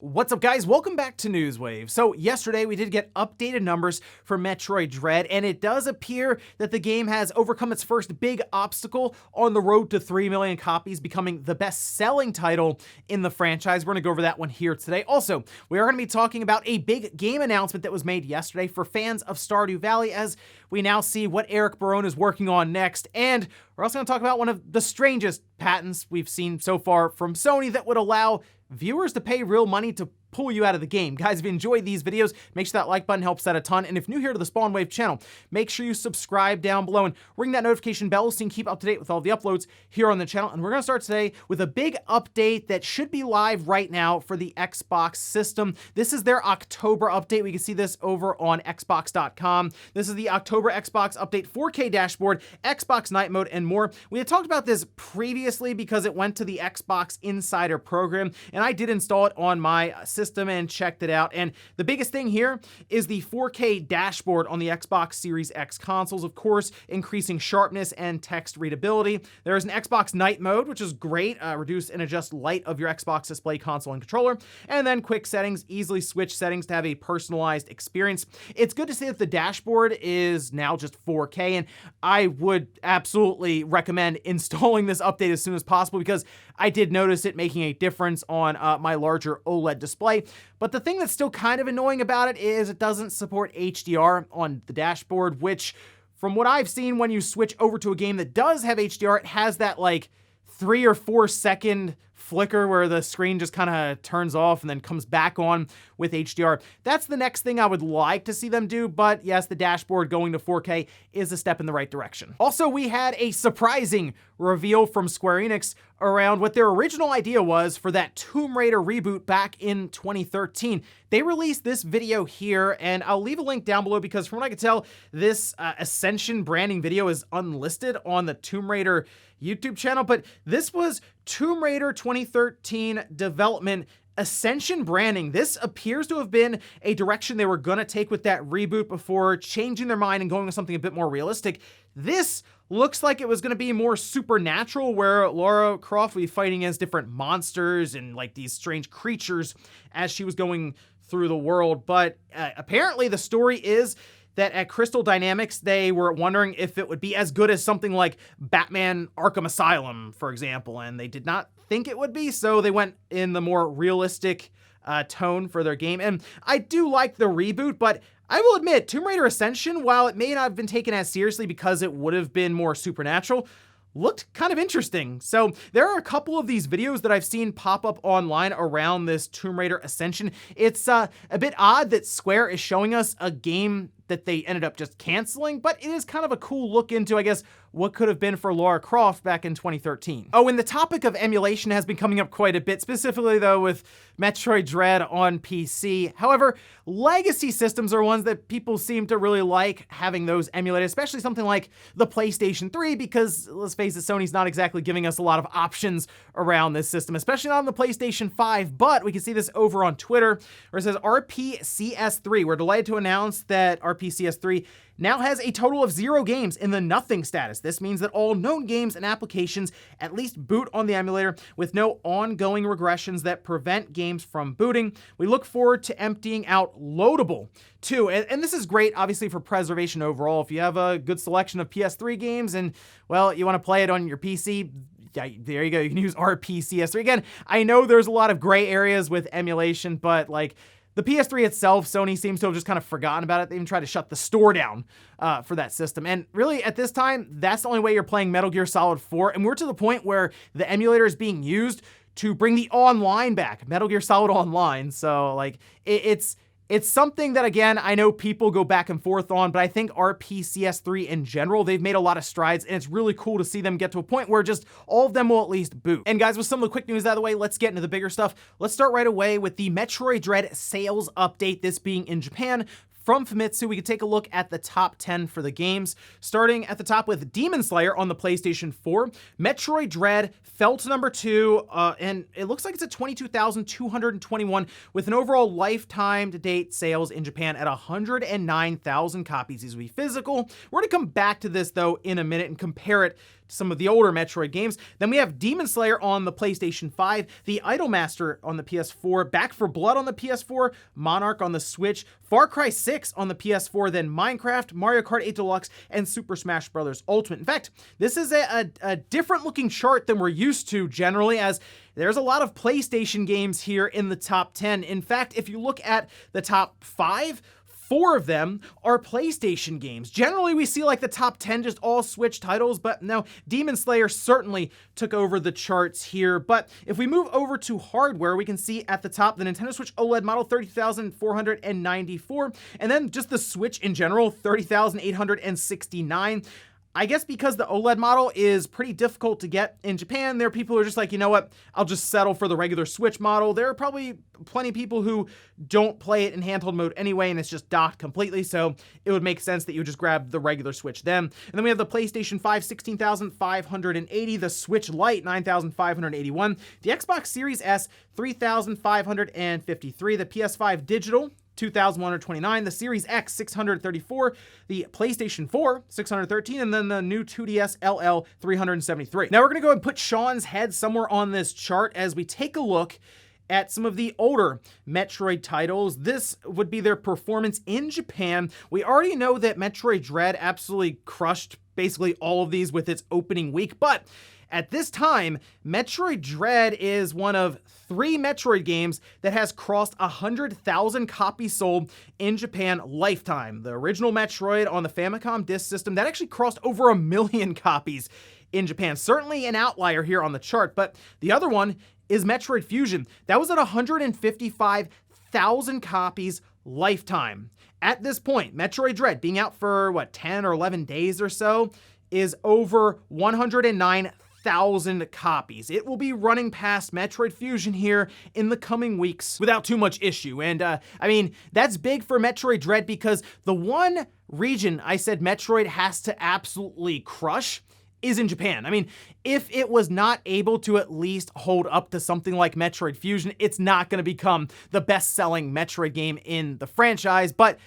What's up, guys? Welcome back to Newswave. So yesterday we did get updated numbers for Metroid Dread, and it does appear that the game has overcome its first big obstacle on the road to 3 million copies, becoming the best-selling title in the franchise. We're going to go over that one here today. Also, we are going to be talking about a big game announcement that was made yesterday for fans of Stardew Valley, as we now see what Eric Barone is working on next. And we're also going to talk about one of the strangest patents we've seen so far from Sony that would allow viewers to pay real money to pull you out of the game. Guys, if you enjoyed these videos, make sure that like button helps out a ton. And if new here to the Spawn Wave channel, make sure you subscribe down below and ring that notification bell so you can keep up to date with all the uploads here on the channel. And we're going to start today with a big update that should be live right now for the Xbox system. This is their October update. We can see this over on Xbox.com. This is the October Xbox update, 4K dashboard, Xbox night mode, and more. We had talked about this previously because it went to the Xbox Insider program, and I did install it on my system and checked it out. And the biggest thing here is the 4K dashboard on the Xbox Series X consoles, of course, increasing sharpness and text readability. There is an Xbox night mode, which is great, reduce and adjust light of your Xbox display, console, and controller. And then quick settings, easily switch settings to have a personalized experience. It's good to see that the dashboard is now just 4K, and I would absolutely recommend installing this update as soon as possible because I did notice it making a difference on my larger OLED display. But the thing that's still kind of annoying about it is it doesn't support HDR on the dashboard, which from what I've seen, when you switch over to a game that does have HDR, it has that like 3 or 4 second flicker where the screen just kind of turns off and then comes back on with HDR. That's the next thing I would like to see them do, but yes, the dashboard going to 4K is a step in the right direction. Also, we had a surprising reveal from Square Enix around what their original idea was for that Tomb Raider reboot back in 2013. They released this video here, and I'll leave a link down below because from what I can tell, this Ascension branding video is unlisted on the Tomb Raider YouTube channel, but this was Tomb Raider 2013 development Ascension branding. This appears to have been a direction they were gonna take with that reboot before changing their mind and going with something a bit more realistic. This looks like it was gonna be more supernatural, where Lara Croft would be fighting against different monsters and like these strange creatures as she was going through the world. But apparently the story is that at Crystal Dynamics, they were wondering if it would be as good as something like Batman Arkham Asylum, for example, and they did not think it would be, so they went in the more realistic tone for their game. And I do like the reboot, but I will admit, Tomb Raider Ascension, while it may not have been taken as seriously because it would have been more supernatural, looked kind of interesting. So there are a couple of these videos that I've seen pop up online around this Tomb Raider Ascension. It's a bit odd that Square is showing us a game that they ended up just canceling, but it is kind of a cool look into, I guess, what could have been for Lara Croft back in 2013. Oh, and the topic of emulation has been coming up quite a bit, specifically though with Metroid Dread on PC. However, legacy systems are ones that people seem to really like having those emulated, especially something like the PlayStation 3, because let's face it, Sony's not exactly giving us a lot of options around this system, especially not on the PlayStation 5, but we can see this over on Twitter where it says RPCS3. We're delighted to announce that RPCS3 now has a total of 0 games in the nothing status. This means that all known games and applications at least boot on the emulator with no ongoing regressions that prevent games from booting. We look forward to emptying out Loadable too. And this is great, obviously, for preservation overall. If you have a good selection of PS3 games and, well, you want to play it on your PC, yeah, there you go. You can use RPCS3. Again, I know there's a lot of gray areas with emulation, but like, the PS3 itself, Sony seems to have just kind of forgotten about it. They even tried to shut the store down for that system. And really, at this time, that's the only way you're playing Metal Gear Solid 4. And we're to the point where the emulator is being used to bring the online back, Metal Gear Solid Online. So, like, it's something that, again, I know people go back and forth on, but I think RPCS3 in general, they've made a lot of strides, and it's really cool to see them get to a point where just all of them will at least boot. And guys, with some of the quick news out of the way, let's get into the bigger stuff. Let's start right away with the Metroid Dread sales update, this being in Japan. From Famitsu, we could take a look at the top 10 for the games, starting at the top with Demon Slayer on the PlayStation 4. Metroid Dread fell to number 2, and it looks like it's at 22,221 with an overall lifetime to date sales in Japan at 109,000 copies. These will be physical. We're going to come back to this, though, in a minute and compare it some of the older Metroid games. Then we have Demon Slayer on the PlayStation 5, The Idolmaster on the PS4, Back 4 Blood on the PS4, Monarch on the Switch, Far Cry 6 on the PS4, then Minecraft, Mario Kart 8 Deluxe, and Super Smash Bros. Ultimate. In fact, this is a different looking chart than we're used to generally, as there's a lot of PlayStation games here in the top 10. In fact, if you look at the top 5, 4 of them are PlayStation games. Generally, we see like the top 10 just all Switch titles, but no, Demon Slayer certainly took over the charts here. But if we move over to hardware, we can see at the top the Nintendo Switch OLED model, 30,494, and then just the Switch in general, 30,869. I guess because the OLED model is pretty difficult to get in Japan, there are people who are just like, you know what, I'll just settle for the regular Switch model. There are probably plenty of people who don't play it in handheld mode anyway, and it's just docked completely, so it would make sense that you would just grab the regular Switch then. And then we have the PlayStation 5, 16,580, the Switch Lite, 9,581, the Xbox Series S, 3,553, the PS5 Digital, 2,129, the Series X, 634, the PlayStation 4, 613, and then the new 2DS LL, 373. Now we're going to go and put Sean's head somewhere on this chart as we take a look at some of the older Metroid titles. This would be their performance in Japan. We already know that Metroid Dread absolutely crushed basically all of these with its opening week, but at this time, Metroid Dread is one of 3 Metroid games that has crossed 100,000 copies sold in Japan lifetime. The original Metroid on the Famicom disk system, that actually crossed over 1 million copies in Japan. Certainly an outlier here on the chart, but the other one is Metroid Fusion. That was at 155,000 copies lifetime. At this point, Metroid Dread, being out for, 10 or 11 days or so, is over 109,000 copies. It will be running past Metroid Fusion here in the coming weeks without too much issue. And I mean, that's big for Metroid Dread because the one region I said Metroid has to absolutely crush is in Japan. I mean, if it was not able to at least hold up to something like Metroid Fusion, it's not going to become the best-selling Metroid game in the franchise, but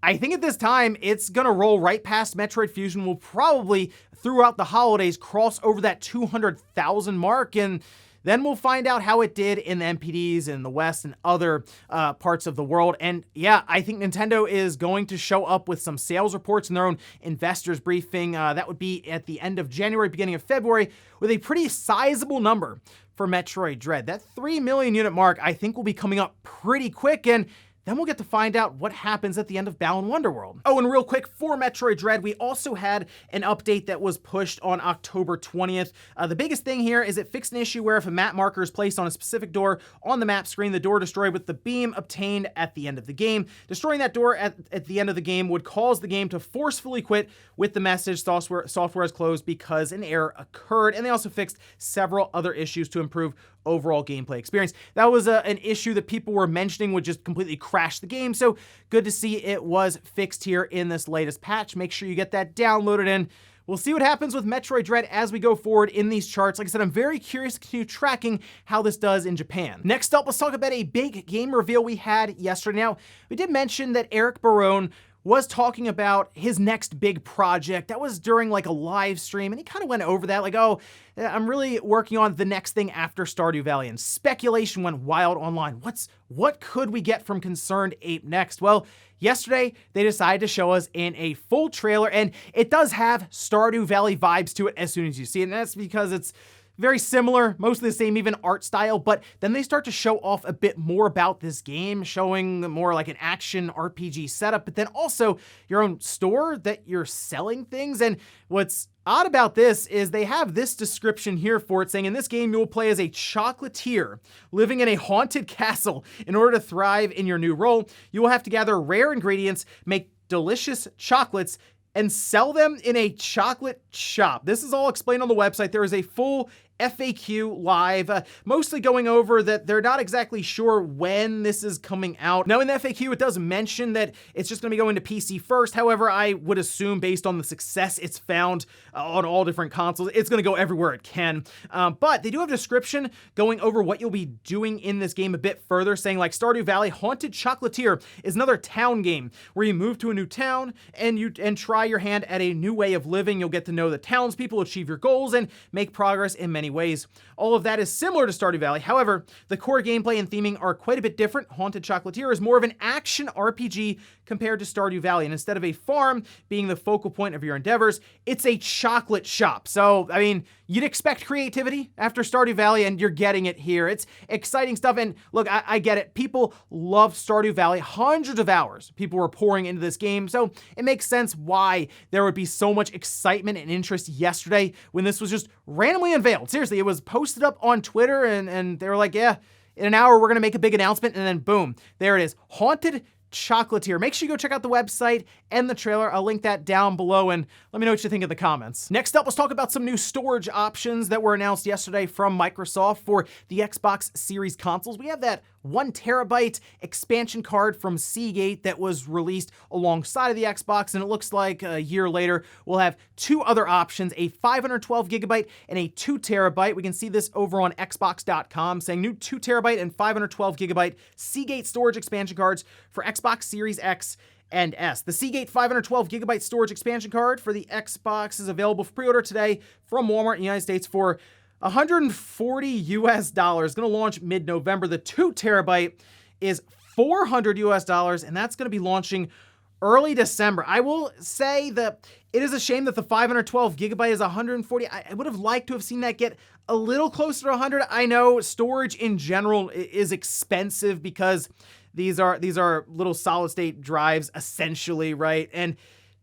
I think at this time, it's going to roll right past Metroid Fusion. Will probably, throughout the holidays, cross over that 200,000 mark, and then we'll find out how it did in the NPDs in the West and other parts of the world. And yeah, I think Nintendo is going to show up with some sales reports in their own investors briefing. That would be at the end of January, beginning of February, with a pretty sizable number for Metroid Dread. That 3 million unit mark, I think, will be coming up pretty quick, and then we'll get to find out what happens at the end of Balan Wonderworld. Oh, and real quick, for Metroid Dread, we also had an update that was pushed on October 20th. The biggest thing here is it fixed an issue where if a map marker is placed on a specific door on the map screen, the door destroyed with the beam obtained at the end of the game. Destroying that door at the end of the game would cause the game to forcefully quit with the message software is closed because an error occurred. And they also fixed several other issues to improve overall gameplay experience. That was an issue that people were mentioning would just completely crash the game, so good to see it was fixed here in this latest patch. Make sure you get that downloaded, and we'll see what happens with Metroid Dread as we go forward in these charts. Like I said, I'm very curious to continue tracking how this does in Japan. Next up, let's talk about a big game reveal we had yesterday. Now, we did mention that Eric Barone was talking about his next big project. That was during like a live stream, and he kind of went over that like, oh, I'm really working on the next thing after Stardew Valley, and speculation went wild online. What could we get from Concerned Ape next? Well, yesterday they decided to show us in a full trailer, and it does have Stardew Valley vibes to it as soon as you see it, and that's because it's very similar, mostly the same even art style, but then they start to show off a bit more about this game, showing more like an action RPG setup, but then also your own store that you're selling things. And what's odd about this is they have this description here for it, saying in this game you will play as a chocolatier living in a haunted castle. In order to thrive in your new role, you will have to gather rare ingredients, make delicious chocolates, and sell them in a chocolate shop. This is all explained on the website. There is a full FAQ live, mostly going over that they're not exactly sure when this is coming out. Now in the FAQ, it does mention that it's just going to be going to PC first. However, I would assume based on the success it's found on all different consoles, it's going to go everywhere it can. But they do have a description going over what you'll be doing in this game a bit further, saying like Stardew Valley Haunted Chocolatier is another town game where you move to a new town and try your hand at a new way of living. You'll get to know the townspeople, achieve your goals, and make progress in many ways. All of that is similar to Stardew Valley. However, the core gameplay and theming are quite a bit different. Haunted Chocolatier is more of an action RPG compared to Stardew Valley, and instead of a farm being the focal point of your endeavors, it's a chocolate shop. So, I mean, you'd expect creativity after Stardew Valley, and you're getting it here. It's exciting stuff, and look, I get it. People love Stardew Valley. Hundreds of hours people were pouring into this game, so it makes sense why there would be so much excitement and interest yesterday when this was just randomly unveiled. Seriously, it was posted up on Twitter, and they were like, yeah, in an hour we're gonna make a big announcement, and then boom, there it is. Haunted Chocolatier. Make sure you go check out the website and the trailer. I'll link that down below, and let me know what you think in the comments. Next up, let's talk about some new storage options that were announced yesterday from Microsoft for the Xbox Series consoles. We have that 1 terabyte expansion card from Seagate that was released alongside of the Xbox, and it looks like a year later we'll have 2 other options, a 512 gigabyte and a 2 terabyte. We can see this over on Xbox.com saying new 2 terabyte and 512 gigabyte Seagate storage expansion cards for Xbox Series X and S. The Seagate 512 gigabyte storage expansion card for the Xbox is available for pre-order today from Walmart in the United States for $140 US. Going to launch mid-November. The 2 terabyte is $400 US, and that's going to be launching early December. I will say that it is a shame that the 512 gigabyte is $140. I would have liked to have seen that get a little closer to $100. I know storage in general is expensive because these are little solid state drives essentially, right? And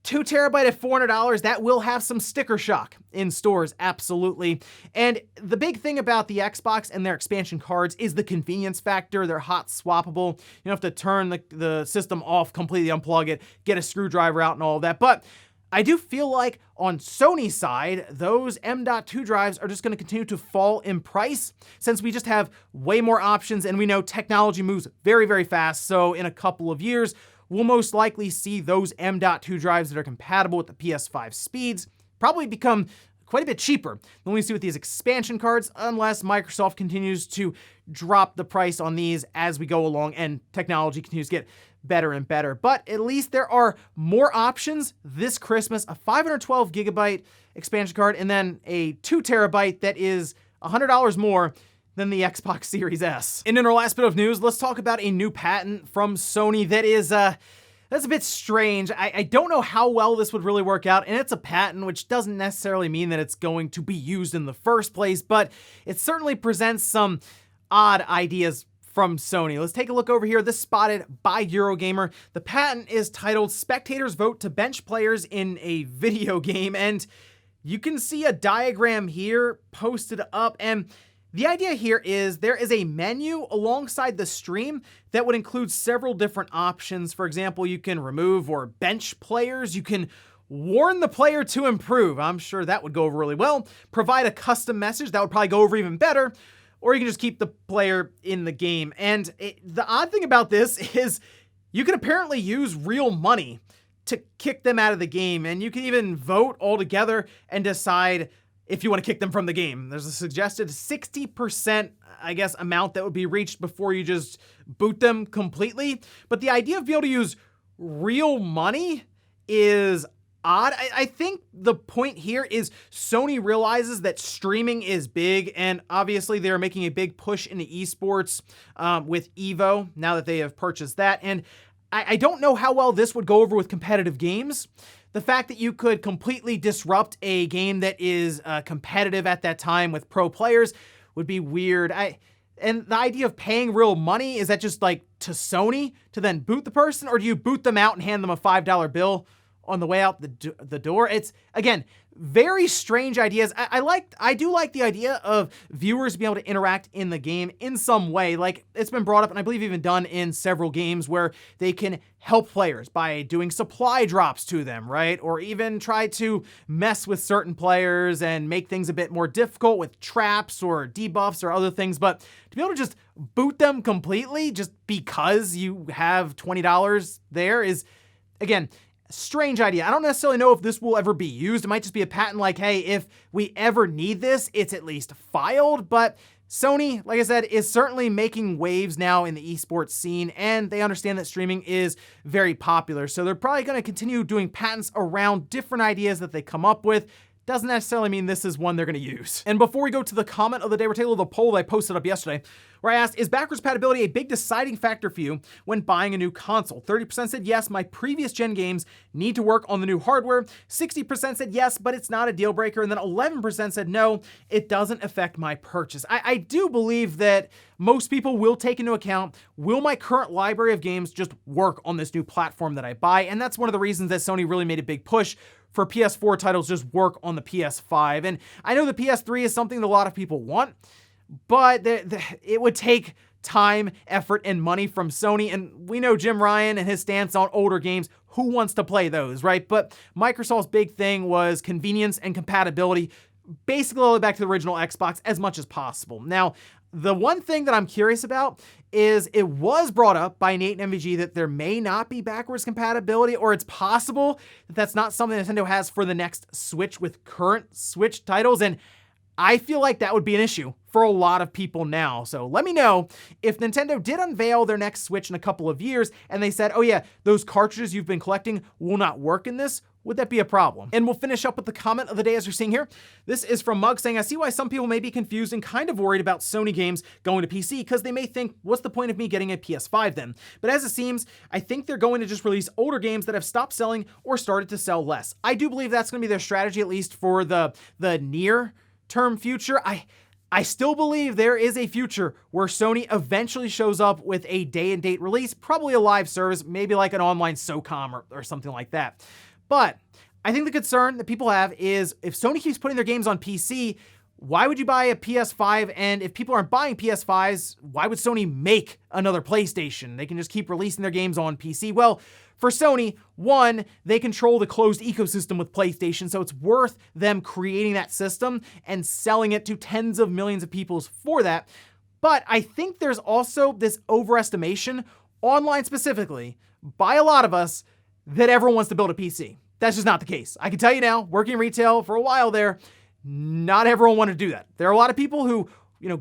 2 terabyte at $400, that will have some sticker shock in stores, absolutely. And the big thing about the Xbox and their expansion cards is the convenience factor. They're hot swappable. You don't have to turn the system off, completely unplug it, get a screwdriver out and all of that. But I do feel like on Sony's side, those M.2 drives are just going to continue to fall in price since we just have way more options, and we know technology moves very, very fast. So in a couple of years, we'll most likely see those M.2 drives that are compatible with the PS5 speeds probably become quite a bit cheaper than we see with these expansion cards, unless Microsoft continues to drop the price on these as we go along and technology continues to get better and better. But at least there are more options this Christmas, a 512 gigabyte expansion card, and then a 2 terabyte that is $100 more than the Xbox Series S. And in our last bit of news, let's talk about a new patent from Sony that is, that's a bit strange. I don't know how well this would really work out, and it's a patent, which doesn't necessarily mean that it's going to be used in the first place, but it certainly presents some odd ideas from Sony. Let's take a look over here. This spotted by Eurogamer. The patent is titled "Spectators Vote to Bench Players in a Video Game," and you can see a diagram here posted up, and the idea here is there is a menu alongside the stream that would include several different options. For example, you can remove or bench players. You can warn the player to improve. I'm sure that would go over really well. Provide a custom message. That would probably go over even better. Or you can just keep the player in the game. And the odd thing about this is you can apparently use real money to kick them out of the game. And you can even vote all together and decide if you want to kick them from the game. There's a suggested 60%, I guess, amount that would be reached before you just boot them completely. But the idea of being able to use real money is odd. I think the point here is Sony realizes that streaming is big, and obviously they're making a big push into esports with Evo now that they have purchased that. And I don't know how well this would go over with competitive games. The fact that you could completely disrupt a game that is competitive at that time with pro players would be weird. And the idea of paying real money, is that just like to Sony to then boot the person, or do you boot them out and hand them a $5 bill? on the way out the door. It's, again, very strange ideas. I do like the idea of viewers being able to interact in the game in some way. Like, it's been brought up, and I believe even done in several games, where they can help players by doing supply drops to them, right? Or even try to mess with certain players and make things a bit more difficult with traps or debuffs or other things. But to be able to just boot them completely just because you have $20 there is, again, strange idea. I don't necessarily know if this will ever be used. It might just be a patent like, hey, if we ever need this, it's at least filed. But Sony, like I said, is certainly making waves now in the esports scene, and they understand that streaming is very popular. So they're probably going to continue doing patents around different ideas that they come up with. Doesn't necessarily mean this is one they're going to use. And before we go to the comment of the day, we're taking a little poll that I posted up yesterday, where I asked, is backwards compatibility a big deciding factor for you when buying a new console? 30% said yes, my previous gen games need to work on the new hardware. 60% said yes, but it's not a deal breaker. And then 11% said no, it doesn't affect my purchase. I do believe that most people will take into account, will my current library of games just work on this new platform that I buy? And that's one of the reasons that Sony really made a big push for PS4 titles just work on the PS5. And I know the PS3 is something that a lot of people want, but it would take time, effort, and money from Sony. And we know Jim Ryan and his stance on older games. Who wants to play those, right? But Microsoft's big thing was convenience and compatibility, basically all the way back to the original Xbox as much as possible. Now, the one thing that I'm curious about is it was brought up by Nate and MVG that there may not be backwards compatibility, or it's possible that that's not something Nintendo has for the next Switch with current Switch titles. And I feel like that would be an issue for a lot of people now. So let me know if Nintendo did unveil their next Switch in a couple of years and they said, oh yeah, those cartridges you've been collecting will not work in this. Would that be a problem? And we'll finish up with the comment of the day as you're seeing here. This is from Mug saying, I see why some people may be confused and kind of worried about Sony games going to PC because they may think, what's the point of me getting a PS5 then? But as it seems, I think they're going to just release older games that have stopped selling or started to sell less. I do believe that's going to be their strategy, at least for the near term future. I still believe there is a future where Sony eventually shows up with a day and date release, probably a live service, maybe like an online SOCOM or something like that. But I think the concern that people have is if Sony keeps putting their games on PC, why would you buy a PS5? And if people aren't buying PS5s, why would Sony make another PlayStation? They can just keep releasing their games on PC. Well, for Sony, one, they control the closed ecosystem with PlayStation, so it's worth them creating that system and selling it to tens of millions of people for that. But I think there's also this overestimation, online specifically, by a lot of us, that everyone wants to build a PC. That's just not the case. I can tell you now, working retail for a while there, not everyone wanted to do that. There are a lot of people who,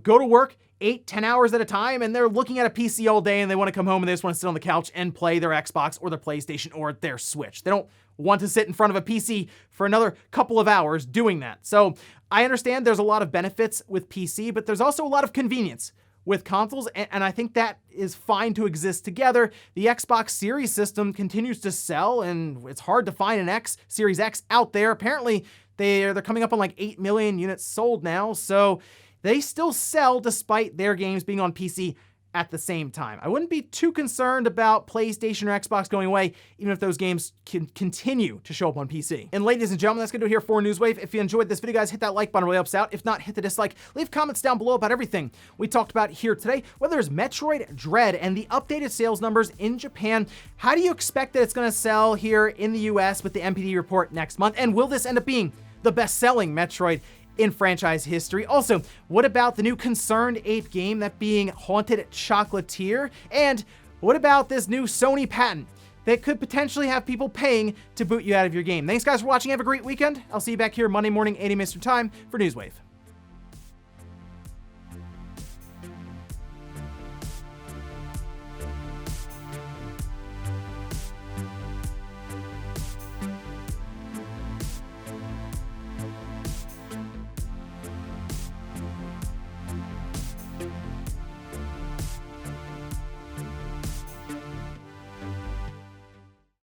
go to work 8-10 hours at a time and they're looking at a PC all day and they want to come home and they just want to sit on the couch and play their Xbox or their PlayStation or their Switch. They don't want to sit in front of a PC for another couple of hours doing that. So I understand there's a lot of benefits with PC, but there's also a lot of convenience with consoles, and I think that is fine to exist together. The Xbox Series system continues to sell, and it's hard to find an Series X out there. Apparently, they're coming up on like 8 million units sold now, so they still sell despite their games being on PC at the same time. I wouldn't be too concerned about PlayStation or Xbox going away, even if those games can continue to show up on PC. And ladies and gentlemen, that's gonna do it here for Newswave. If you enjoyed this video, guys, hit that like button, really helps out. If not, hit the dislike. Leave comments down below about everything we talked about here today, whether it's Metroid Dread and the updated sales numbers in Japan. How do you expect that it's gonna sell here in the US with the MPD report next month? And will this end up being the best-selling Metroid in franchise history? Also, what about the new Concerned Ape game, that being Haunted Chocolatier? And what about this new Sony patent that could potentially have people paying to boot you out of your game? Thanks guys for watching. Have a great weekend. I'll see you back here Monday morning, 8 a.m. Eastern time for Newswave.